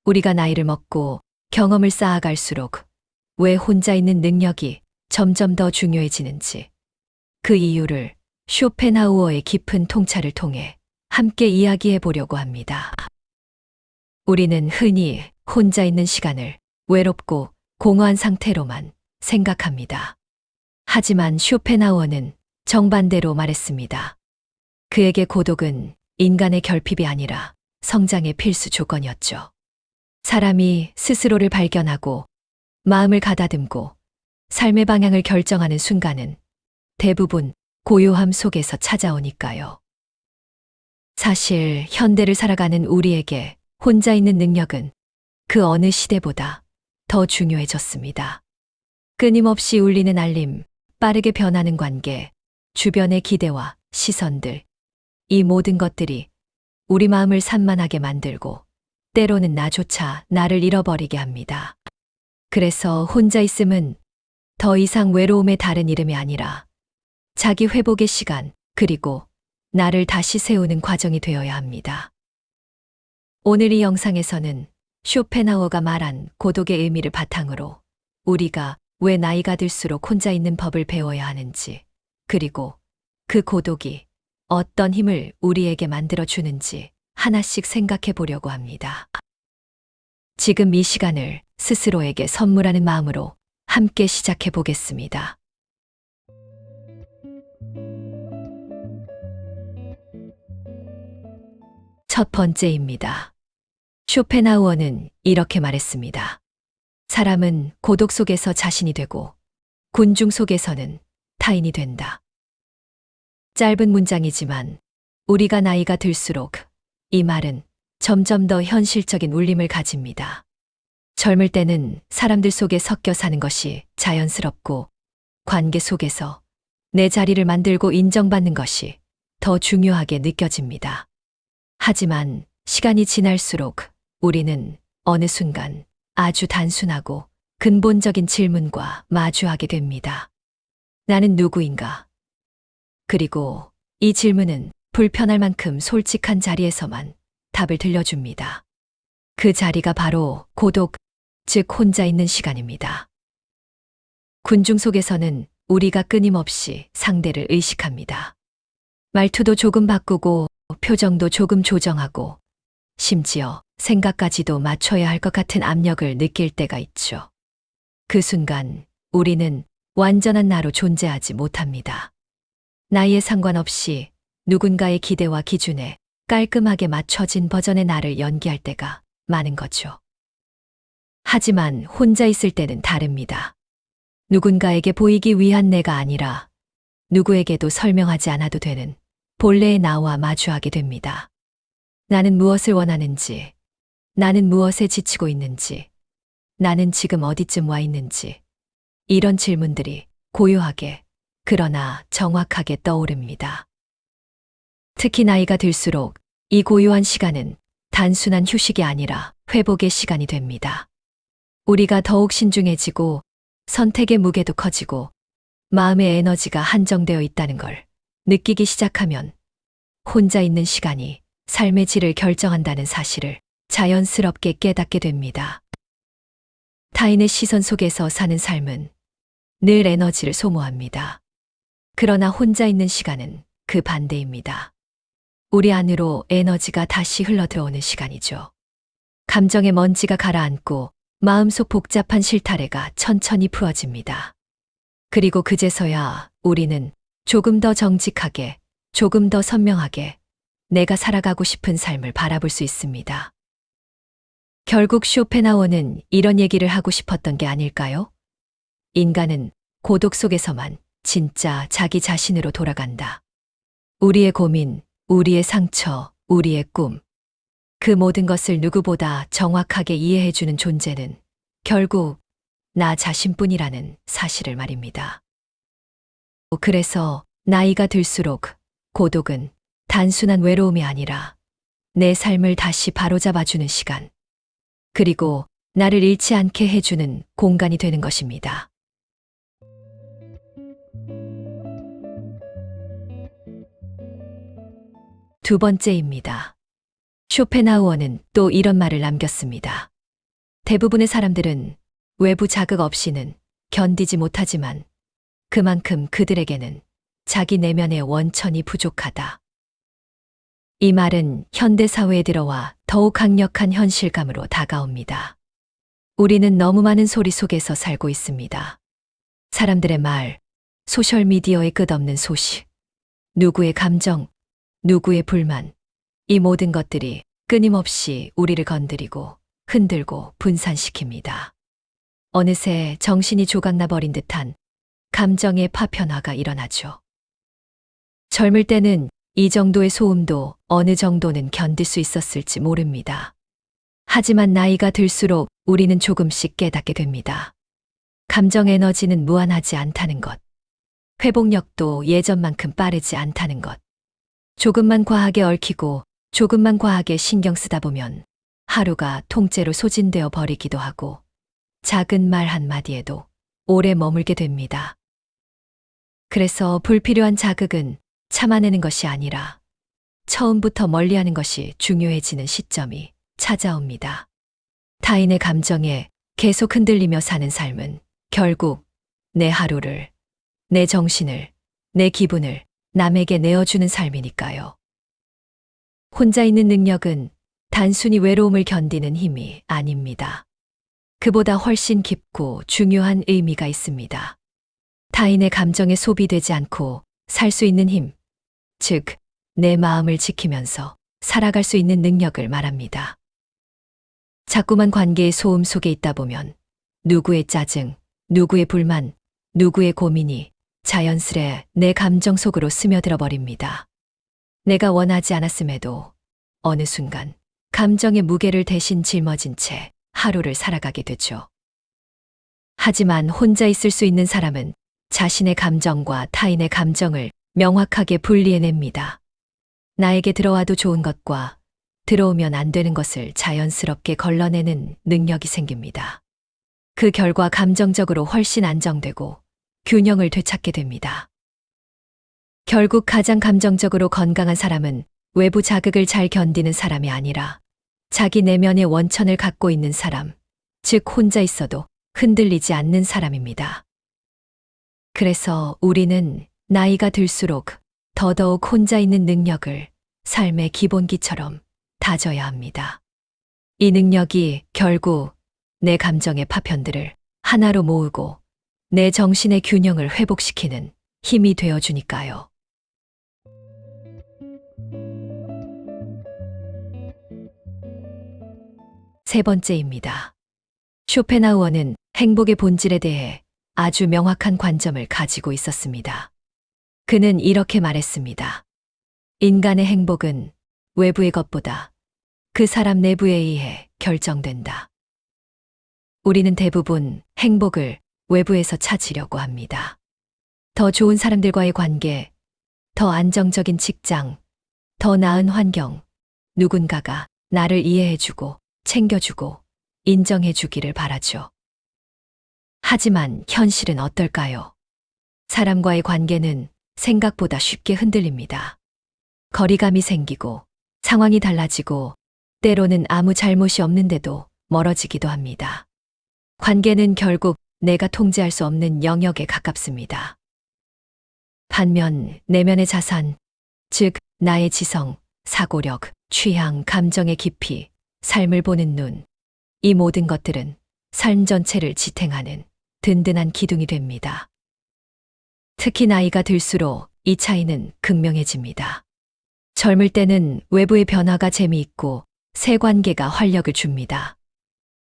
우리가 나이를 먹고 경험을 쌓아갈수록 왜 혼자 있는 능력이 점점 더 중요해지는지, 그 이유를 쇼펜하우어의 깊은 통찰을 통해 함께 이야기해 보려고 합니다. 우리는 흔히 혼자 있는 시간을 외롭고 공허한 상태로만 생각합니다. 하지만 쇼펜하우어는 정반대로 말했습니다. 그에게 고독은 인간의 결핍이 아니라 성장의 필수 조건이었죠. 사람이 스스로를 발견하고 마음을 가다듬고 삶의 방향을 결정하는 순간은 대부분 고요함 속에서 찾아오니까요. 사실 현대를 살아가는 우리에게 혼자 있는 능력은 그 어느 시대보다 더 중요해졌습니다. 끊임없이 울리는 알림, 빠르게 변하는 관계, 주변의 기대와 시선들, 이 모든 것들이 우리 마음을 산만하게 만들고 때로는 나조차 나를 잃어버리게 합니다. 그래서 혼자 있음은 더 이상 외로움의 다른 이름이 아니라 자기 회복의 시간, 그리고 나를 다시 세우는 과정이 되어야 합니다. 오늘 이 영상에서는 쇼펜하우어가 말한 고독의 의미를 바탕으로 우리가 왜 나이가 들수록 혼자 있는 법을 배워야 하는지, 그리고 그 고독이 어떤 힘을 우리에게 만들어주는지 하나씩 생각해 보려고 합니다. 지금 이 시간을 스스로에게 선물하는 마음으로 함께 시작해 보겠습니다. 첫 번째입니다. 쇼펜하우어는 이렇게 말했습니다. 사람은 고독 속에서 자신이 되고 군중 속에서는 타인이 된다. 짧은 문장이지만 우리가 나이가 들수록 이 말은 점점 더 현실적인 울림을 가집니다. 젊을 때는 사람들 속에 섞여 사는 것이 자연스럽고 관계 속에서 내 자리를 만들고 인정받는 것이 더 중요하게 느껴집니다. 하지만 시간이 지날수록 우리는 어느 순간 아주 단순하고 근본적인 질문과 마주하게 됩니다. 나는 누구인가? 그리고 이 질문은 불편할 만큼 솔직한 자리에서만 답을 들려줍니다. 그 자리가 바로 고독, 즉 혼자 있는 시간입니다. 군중 속에서는 우리가 끊임없이 상대를 의식합니다. 말투도 조금 바꾸고 표정도 조금 조정하고 심지어 생각까지도 맞춰야 할 것 같은 압력을 느낄 때가 있죠. 그 순간 우리는 완전한 나로 존재하지 못합니다. 나이에 상관없이 누군가의 기대와 기준에 깔끔하게 맞춰진 버전의 나를 연기할 때가 많은 거죠. 하지만 혼자 있을 때는 다릅니다. 누군가에게 보이기 위한 내가 아니라 누구에게도 설명하지 않아도 되는 본래의 나와 마주하게 됩니다. 나는 무엇을 원하는지, 나는 무엇에 지치고 있는지, 나는 지금 어디쯤 와 있는지, 이런 질문들이 고요하게, 그러나 정확하게 떠오릅니다. 특히 나이가 들수록 이 고요한 시간은 단순한 휴식이 아니라 회복의 시간이 됩니다. 우리가 더욱 신중해지고 선택의 무게도 커지고 마음의 에너지가 한정되어 있다는 걸 느끼기 시작하면 혼자 있는 시간이 삶의 질을 결정한다는 사실을 자연스럽게 깨닫게 됩니다. 타인의 시선 속에서 사는 삶은 늘 에너지를 소모합니다. 그러나 혼자 있는 시간은 그 반대입니다. 우리 안으로 에너지가 다시 흘러들어오는 시간이죠. 감정의 먼지가 가라앉고 마음속 복잡한 실타래가 천천히 풀어집니다. 그리고 그제서야 우리는 조금 더 정직하게, 조금 더 선명하게 내가 살아가고 싶은 삶을 바라볼 수 있습니다. 결국 쇼펜하우어는 이런 얘기를 하고 싶었던 게 아닐까요? 인간은 고독 속에서만 진짜 자기 자신으로 돌아간다. 우리의 고민, 우리의 상처, 우리의 꿈, 그 모든 것을 누구보다 정확하게 이해해주는 존재는 결국 나 자신뿐이라는 사실을 말입니다. 그래서 나이가 들수록 고독은 단순한 외로움이 아니라 내 삶을 다시 바로잡아주는 시간, 그리고 나를 잃지 않게 해주는 공간이 되는 것입니다. 두 번째입니다. 쇼펜하우어는 또 이런 말을 남겼습니다. 대부분의 사람들은 외부 자극 없이는 견디지 못하지만 그만큼 그들에게는 자기 내면의 원천이 부족하다. 이 말은 현대사회에 들어와 더욱 강력한 현실감으로 다가옵니다. 우리는 너무 많은 소리 속에서 살고 있습니다. 사람들의 말, 소셜미디어의 끝없는 소식, 누구의 감정, 누구의 불만, 이 모든 것들이 끊임없이 우리를 건드리고 흔들고 분산시킵니다. 어느새 정신이 조각나 버린 듯한 감정의 파편화가 일어나죠. 젊을 때는 이 정도의 소음도 어느 정도는 견딜 수 있었을지 모릅니다. 하지만 나이가 들수록 우리는 조금씩 깨닫게 됩니다. 감정 에너지는 무한하지 않다는 것. 회복력도 예전만큼 빠르지 않다는 것. 조금만 과하게 얽히고 조금만 과하게 신경 쓰다 보면 하루가 통째로 소진되어 버리기도 하고 작은 말 한마디에도 오래 머물게 됩니다. 그래서 불필요한 자극은 참아내는 것이 아니라 처음부터 멀리하는 것이 중요해지는 시점이 찾아옵니다. 타인의 감정에 계속 흔들리며 사는 삶은 결국 내 하루를, 내 정신을, 내 기분을 남에게 내어주는 삶이니까요. 혼자 있는 능력은 단순히 외로움을 견디는 힘이 아닙니다. 그보다 훨씬 깊고 중요한 의미가 있습니다. 타인의 감정에 소비되지 않고 살 수 있는 힘, 즉, 내 마음을 지키면서 살아갈 수 있는 능력을 말합니다. 자꾸만 관계의 소음 속에 있다 보면 누구의 짜증, 누구의 불만, 누구의 고민이 자연스레 내 감정 속으로 스며들어 버립니다. 내가 원하지 않았음에도 어느 순간 감정의 무게를 대신 짊어진 채 하루를 살아가게 되죠. 하지만 혼자 있을 수 있는 사람은 자신의 감정과 타인의 감정을 명확하게 분리해냅니다. 나에게 들어와도 좋은 것과 들어오면 안 되는 것을 자연스럽게 걸러내는 능력이 생깁니다. 그 결과 감정적으로 훨씬 안정되고 균형을 되찾게 됩니다. 결국 가장 감정적으로 건강한 사람은 외부 자극을 잘 견디는 사람이 아니라 자기 내면의 원천을 갖고 있는 사람, 즉 혼자 있어도 흔들리지 않는 사람입니다. 그래서 우리는 나이가 들수록 더더욱 혼자 있는 능력을 삶의 기본기처럼 다져야 합니다. 이 능력이 결국 내 감정의 파편들을 하나로 모으고 내 정신의 균형을 회복시키는 힘이 되어주니까요. 세 번째입니다. 쇼펜하우어는 행복의 본질에 대해 아주 명확한 관점을 가지고 있었습니다. 그는 이렇게 말했습니다. 인간의 행복은 외부의 것보다 그 사람 내부에 의해 결정된다. 우리는 대부분 행복을 외부에서 찾으려고 합니다. 더 좋은 사람들과의 관계, 더 안정적인 직장, 더 나은 환경, 누군가가 나를 이해해주고 챙겨주고 인정해주기를 바라죠. 하지만 현실은 어떨까요? 사람과의 관계는 생각보다 쉽게 흔들립니다. 거리감이 생기고 상황이 달라지고 때로는 아무 잘못이 없는데도 멀어지기도 합니다. 관계는 결국 내가 통제할 수 없는 영역에 가깝습니다. 반면 내면의 자산, 즉 나의 지성, 사고력, 취향, 감정의 깊이, 삶을 보는 눈, 이 모든 것들은 삶 전체를 지탱하는 든든한 기둥이 됩니다. 특히 나이가 들수록 이 차이는 극명해집니다. 젊을 때는 외부의 변화가 재미있고 새 관계가 활력을 줍니다.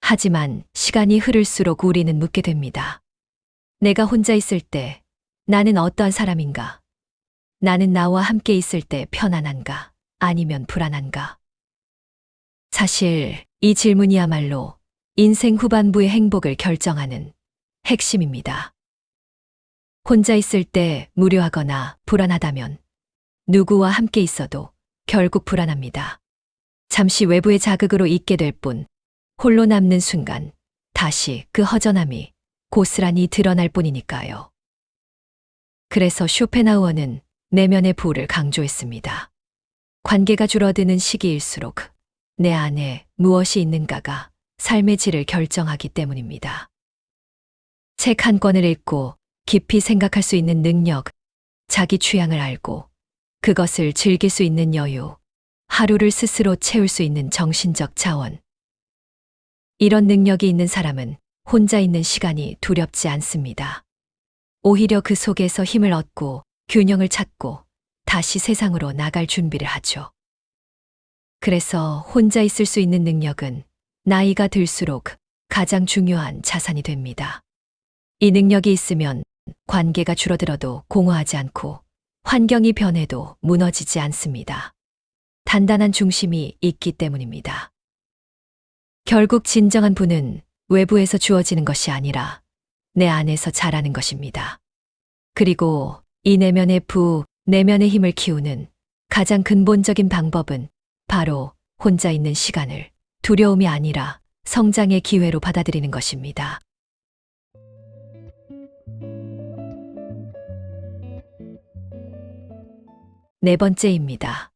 하지만 시간이 흐를수록 우리는 묻게 됩니다. 내가 혼자 있을 때 나는 어떠한 사람인가? 나는 나와 함께 있을 때 편안한가? 아니면 불안한가? 사실 이 질문이야말로 인생 후반부의 행복을 결정하는 핵심입니다. 혼자 있을 때 무료하거나 불안하다면 누구와 함께 있어도 결국 불안합니다. 잠시 외부의 자극으로 있게 될 뿐, 홀로 남는 순간 다시 그 허전함이 고스란히 드러날 뿐이니까요. 그래서 쇼펜하우어는 내면의 부를 강조했습니다. 관계가 줄어드는 시기일수록 내 안에 무엇이 있는가가 삶의 질을 결정하기 때문입니다. 책 한 권을 읽고 깊이 생각할 수 있는 능력, 자기 취향을 알고 그것을 즐길 수 있는 여유, 하루를 스스로 채울 수 있는 정신적 자원. 이런 능력이 있는 사람은 혼자 있는 시간이 두렵지 않습니다. 오히려 그 속에서 힘을 얻고 균형을 찾고 다시 세상으로 나갈 준비를 하죠. 그래서 혼자 있을 수 있는 능력은 나이가 들수록 가장 중요한 자산이 됩니다. 이 능력이 있으면 관계가 줄어들어도 공허하지 않고 환경이 변해도 무너지지 않습니다. 단단한 중심이 있기 때문입니다. 결국 진정한 부는 외부에서 주어지는 것이 아니라 내 안에서 자라는 것입니다. 그리고 이 내면의 부, 내면의 힘을 키우는 가장 근본적인 방법은 바로 혼자 있는 시간을 두려움이 아니라 성장의 기회로 받아들이는 것입니다. 네 번째입니다.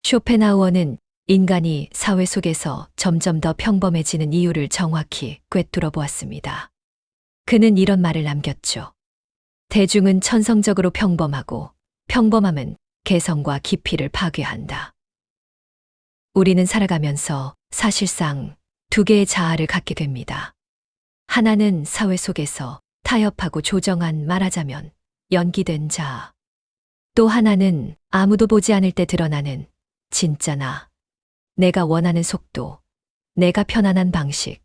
쇼펜하우어는 인간이 사회 속에서 점점 더 평범해지는 이유를 정확히 꿰뚫어 보았습니다. 그는 이런 말을 남겼죠. 대중은 천성적으로 평범하고 평범함은 개성과 깊이를 파괴한다. 우리는 살아가면서 사실상 두 개의 자아를 갖게 됩니다. 하나는 사회 속에서 타협하고 조정한, 말하자면 연기된 자아. 또 하나는 아무도 보지 않을 때 드러나는 진짜 나. 내가 원하는 속도, 내가 편안한 방식,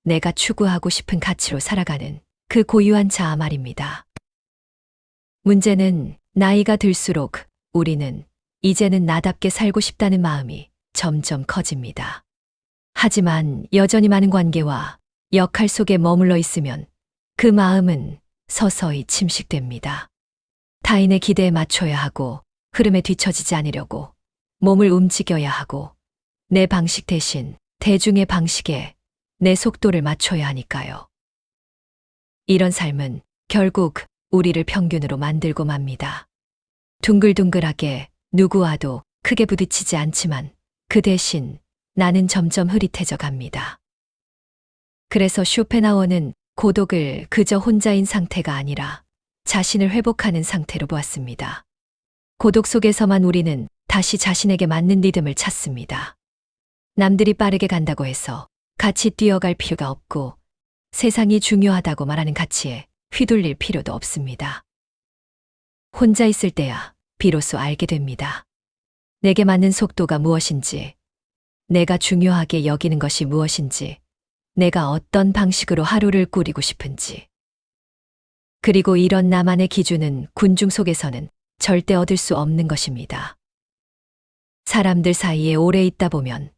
내가 추구하고 싶은 가치로 살아가는 그 고유한 자아 말입니다. 문제는 나이가 들수록 우리는 이제는 나답게 살고 싶다는 마음이 점점 커집니다. 하지만 여전히 많은 관계와 역할 속에 머물러 있으면 그 마음은 서서히 침식됩니다. 타인의 기대에 맞춰야 하고 흐름에 뒤처지지 않으려고 몸을 움직여야 하고 내 방식 대신 대중의 방식에 내 속도를 맞춰야 하니까요. 이런 삶은 결국 우리를 평균으로 만들고 맙니다. 둥글둥글하게 누구와도 크게 부딪히지 않지만 그 대신 나는 점점 흐릿해져 갑니다. 그래서 쇼펜하우어는 고독을 그저 혼자인 상태가 아니라 자신을 회복하는 상태로 보았습니다. 고독 속에서만 우리는 다시 자신에게 맞는 리듬을 찾습니다. 남들이 빠르게 간다고 해서 같이 뛰어갈 필요가 없고 세상이 중요하다고 말하는 가치에 휘둘릴 필요도 없습니다. 혼자 있을 때야 비로소 알게 됩니다. 내게 맞는 속도가 무엇인지, 내가 중요하게 여기는 것이 무엇인지, 내가 어떤 방식으로 하루를 꾸리고 싶은지. 그리고 이런 나만의 기준은 군중 속에서는 절대 얻을 수 없는 것입니다. 사람들 사이에 오래 있다 보면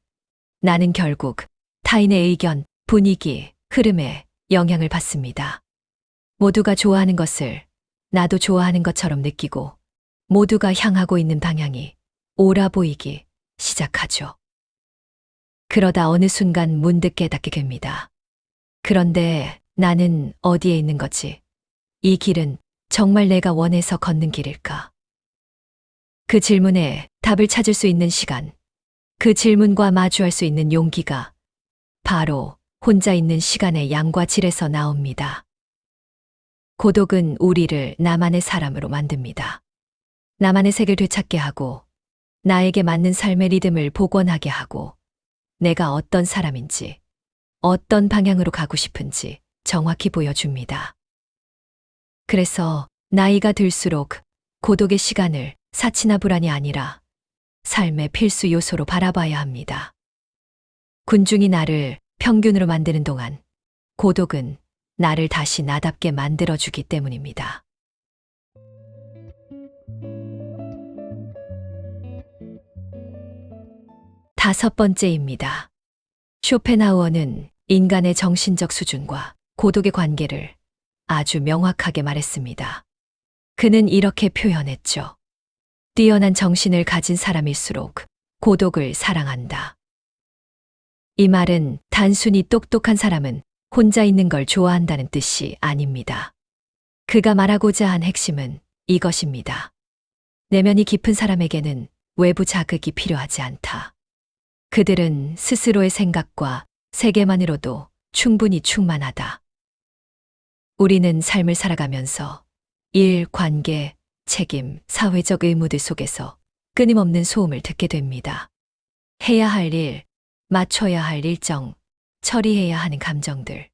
나는 결국 타인의 의견, 분위기, 흐름에 영향을 받습니다. 모두가 좋아하는 것을 나도 좋아하는 것처럼 느끼고 모두가 향하고 있는 방향이 옳아 보이기 시작하죠. 그러다 어느 순간 문득 깨닫게 됩니다. 그런데 나는 어디에 있는 거지? 이 길은 정말 내가 원해서 걷는 길일까? 그 질문에 답을 찾을 수 있는 시간, 그 질문과 마주할 수 있는 용기가 바로 혼자 있는 시간의 양과 질에서 나옵니다. 고독은 우리를 나만의 사람으로 만듭니다. 나만의 색을 되찾게 하고 나에게 맞는 삶의 리듬을 복원하게 하고 내가 어떤 사람인지, 어떤 방향으로 가고 싶은지 정확히 보여줍니다. 그래서 나이가 들수록 고독의 시간을 사치나 불안이 아니라 삶의 필수 요소로 바라봐야 합니다. 군중이 나를 평균으로 만드는 동안 고독은 나를 다시 나답게 만들어주기 때문입니다. 다섯 번째입니다. 쇼펜하우어는 인간의 정신적 수준과 고독의 관계를 아주 명확하게 말했습니다. 그는 이렇게 표현했죠. 뛰어난 정신을 가진 사람일수록 고독을 사랑한다. 이 말은 단순히 똑똑한 사람은 혼자 있는 걸 좋아한다는 뜻이 아닙니다. 그가 말하고자 한 핵심은 이것입니다. 내면이 깊은 사람에게는 외부 자극이 필요하지 않다. 그들은 스스로의 생각과 세계만으로도 충분히 충만하다. 우리는 삶을 살아가면서 일, 관계, 책임, 사회적 의무들 속에서 끊임없는 소음을 듣게 됩니다. 해야 할 일, 맞춰야 할 일정, 처리해야 하는 감정들.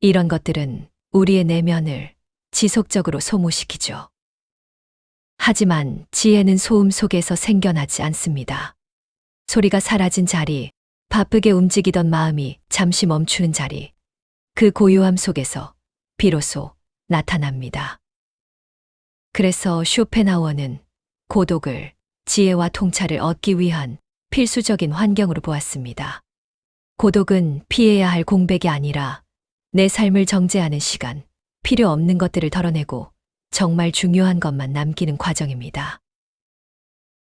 이런 것들은 우리의 내면을 지속적으로 소모시키죠. 하지만 지혜는 소음 속에서 생겨나지 않습니다. 소리가 사라진 자리, 바쁘게 움직이던 마음이 잠시 멈추는 자리, 그 고요함 속에서 비로소 나타납니다. 그래서 쇼펜하우어는 고독을 지혜와 통찰을 얻기 위한 필수적인 환경으로 보았습니다. 고독은 피해야 할 공백이 아니라 내 삶을 정제하는 시간, 필요 없는 것들을 덜어내고 정말 중요한 것만 남기는 과정입니다.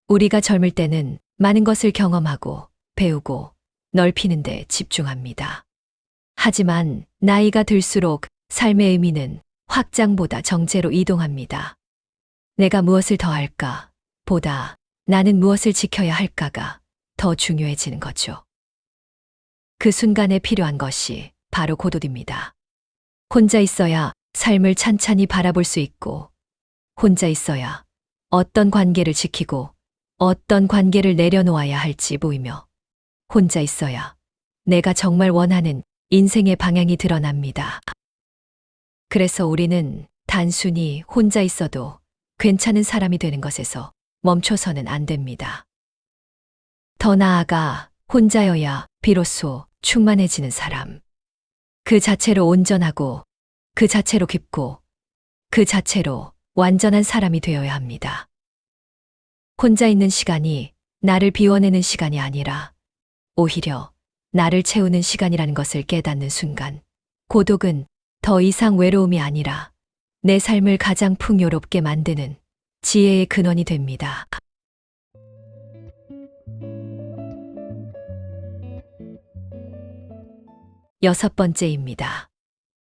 우리가 젊을 때는 많은 것을 경험하고 배우고 넓히는 데 집중합니다. 하지만 나이가 들수록 삶의 의미는 확장보다 정제로 이동합니다. 내가 무엇을 더 할까 보다 나는 무엇을 지켜야 할까가 더 중요해지는 거죠. 그 순간에 필요한 것이 바로 고독입니다. 혼자 있어야 삶을 찬찬히 바라볼 수 있고, 혼자 있어야 어떤 관계를 지키고 어떤 관계를 내려놓아야 할지 보이며, 혼자 있어야 내가 정말 원하는 인생의 방향이 드러납니다. 그래서 우리는 단순히 혼자 있어도 괜찮은 사람이 되는 것에서 멈춰서는 안 됩니다. 더 나아가 혼자여야 비로소 충만해지는 사람. 그 자체로 온전하고, 그 자체로 깊고, 그 자체로 완전한 사람이 되어야 합니다. 혼자 있는 시간이 나를 비워내는 시간이 아니라 오히려 나를 채우는 시간이라는 것을 깨닫는 순간, 고독은 더 이상 외로움이 아니라 내 삶을 가장 풍요롭게 만드는 지혜의 근원이 됩니다. 여섯 번째입니다.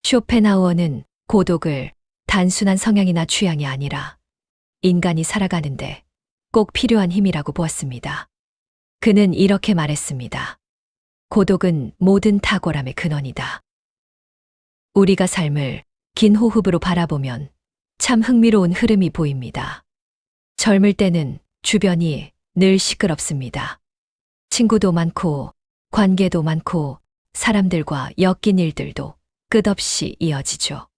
쇼펜하우어는 고독을 단순한 성향이나 취향이 아니라 인간이 살아가는데 꼭 필요한 힘이라고 보았습니다. 그는 이렇게 말했습니다. 고독은 모든 탁월함의 근원이다. 우리가 삶을 긴 호흡으로 바라보면 참 흥미로운 흐름이 보입니다. 젊을 때는 주변이 늘 시끄럽습니다. 친구도 많고, 관계도 많고, 사람들과 엮인 일들도 끝없이 이어지죠.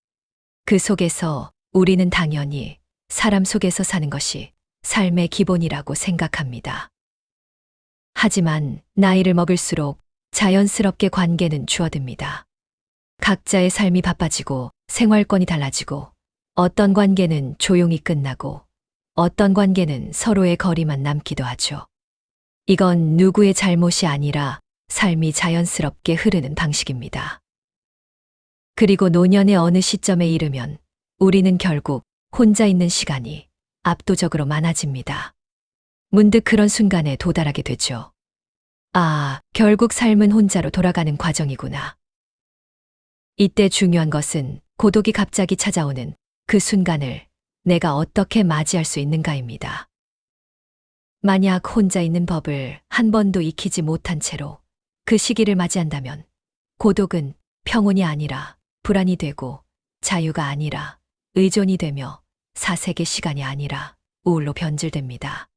그 속에서 우리는 당연히 사람 속에서 사는 것이 삶의 기본이라고 생각합니다. 하지만 나이를 먹을수록 자연스럽게 관계는 줄어듭니다. 각자의 삶이 바빠지고 생활권이 달라지고 어떤 관계는 조용히 끝나고 어떤 관계는 서로의 거리만 남기도 하죠. 이건 누구의 잘못이 아니라 삶이 자연스럽게 흐르는 방식입니다. 그리고 노년의 어느 시점에 이르면 우리는 결국 혼자 있는 시간이 압도적으로 많아집니다. 문득 그런 순간에 도달하게 되죠. 아, 결국 삶은 혼자로 돌아가는 과정이구나. 이때 중요한 것은 고독이 갑자기 찾아오는 그 순간을 내가 어떻게 맞이할 수 있는가입니다. 만약 혼자 있는 법을 한 번도 익히지 못한 채로 그 시기를 맞이한다면 고독은 평온이 아니라 불안이 되고 자유가 아니라 의존이 되며 사색의 시간이 아니라 우울로 변질됩니다.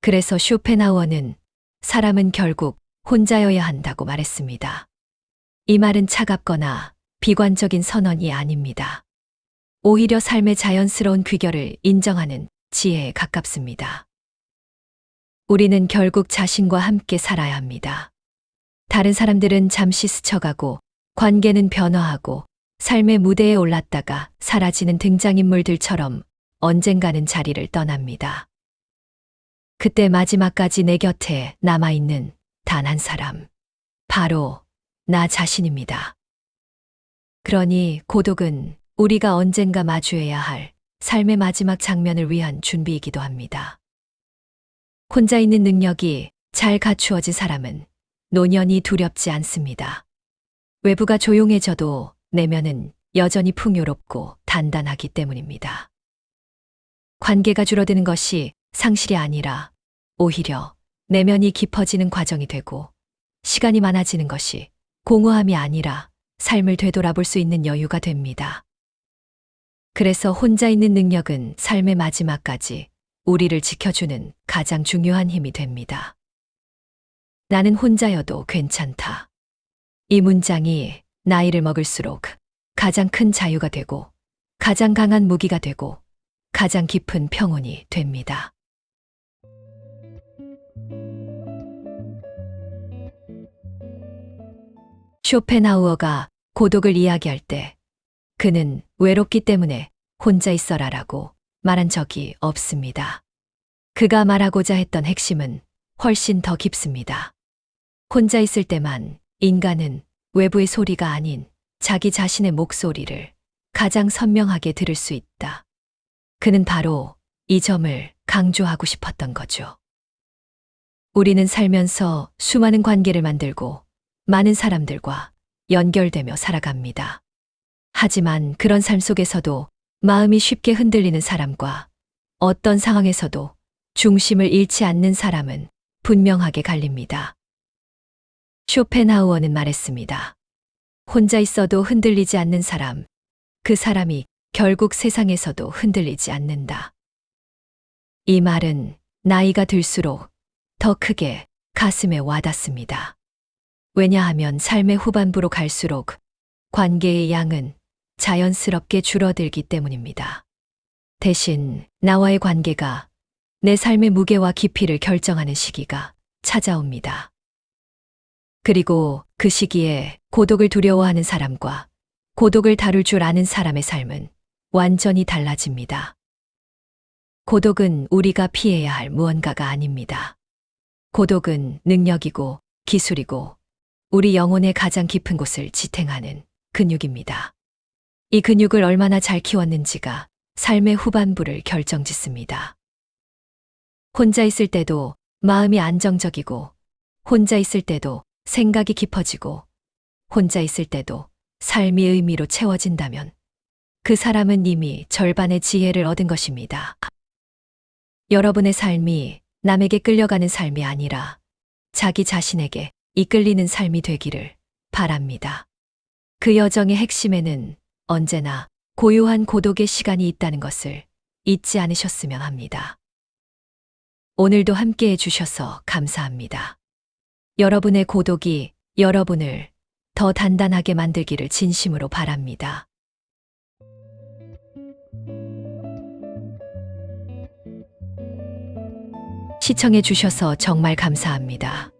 그래서 쇼펜하우어는 사람은 결국 혼자여야 한다고 말했습니다. 이 말은 차갑거나 비관적인 선언이 아닙니다. 오히려 삶의 자연스러운 귀결을 인정하는 지혜에 가깝습니다. 우리는 결국 자신과 함께 살아야 합니다. 다른 사람들은 잠시 스쳐가고 관계는 변화하고 삶의 무대에 올랐다가 사라지는 등장인물들처럼 언젠가는 자리를 떠납니다. 그때 마지막까지 내 곁에 남아있는 단 한 사람, 바로 나 자신입니다. 그러니 고독은 우리가 언젠가 마주해야 할 삶의 마지막 장면을 위한 준비이기도 합니다. 혼자 있는 능력이 잘 갖추어진 사람은 노년이 두렵지 않습니다. 외부가 조용해져도 내면은 여전히 풍요롭고 단단하기 때문입니다. 관계가 줄어드는 것이 상실이 아니라 오히려 내면이 깊어지는 과정이 되고 시간이 많아지는 것이 공허함이 아니라 삶을 되돌아볼 수 있는 여유가 됩니다. 그래서 혼자 있는 능력은 삶의 마지막까지 우리를 지켜주는 가장 중요한 힘이 됩니다. 나는 혼자여도 괜찮다. 이 문장이 나이를 먹을수록 가장 큰 자유가 되고 가장 강한 무기가 되고 가장 깊은 평온이 됩니다. 쇼펜하우어가 고독을 이야기할 때 그는 외롭기 때문에 혼자 있어라라고 말한 적이 없습니다. 그가 말하고자 했던 핵심은 훨씬 더 깊습니다. 혼자 있을 때만 인간은 외부의 소리가 아닌 자기 자신의 목소리를 가장 선명하게 들을 수 있다. 그는 바로 이 점을 강조하고 싶었던 거죠. 우리는 살면서 수많은 관계를 만들고 많은 사람들과 연결되며 살아갑니다. 하지만 그런 삶 속에서도 마음이 쉽게 흔들리는 사람과 어떤 상황에서도 중심을 잃지 않는 사람은 분명하게 갈립니다. 쇼펜하우어는 말했습니다. 혼자 있어도 흔들리지 않는 사람, 그 사람이 결국 세상에서도 흔들리지 않는다. 이 말은 나이가 들수록 더 크게 가슴에 와닿습니다. 왜냐하면 삶의 후반부로 갈수록 관계의 양은 자연스럽게 줄어들기 때문입니다. 대신 나와의 관계가 내 삶의 무게와 깊이를 결정하는 시기가 찾아옵니다. 그리고 그 시기에 고독을 두려워하는 사람과 고독을 다룰 줄 아는 사람의 삶은 완전히 달라집니다. 고독은 우리가 피해야 할 무언가가 아닙니다. 고독은 능력이고 기술이고 우리 영혼의 가장 깊은 곳을 지탱하는 근육입니다. 이 근육을 얼마나 잘 키웠는지가 삶의 후반부를 결정짓습니다. 혼자 있을 때도 마음이 안정적이고, 혼자 있을 때도 생각이 깊어지고, 혼자 있을 때도 삶이 의미로 채워진다면 그 사람은 이미 절반의 지혜를 얻은 것입니다. 여러분의 삶이 남에게 끌려가는 삶이 아니라 자기 자신에게 이끌리는 삶이 되기를 바랍니다. 그 여정의 핵심에는 언제나 고요한 고독의 시간이 있다는 것을 잊지 않으셨으면 합니다. 오늘도 함께 해주셔서 감사합니다. 여러분의 고독이 여러분을 더 단단하게 만들기를 진심으로 바랍니다. 시청해 주셔서 정말 감사합니다.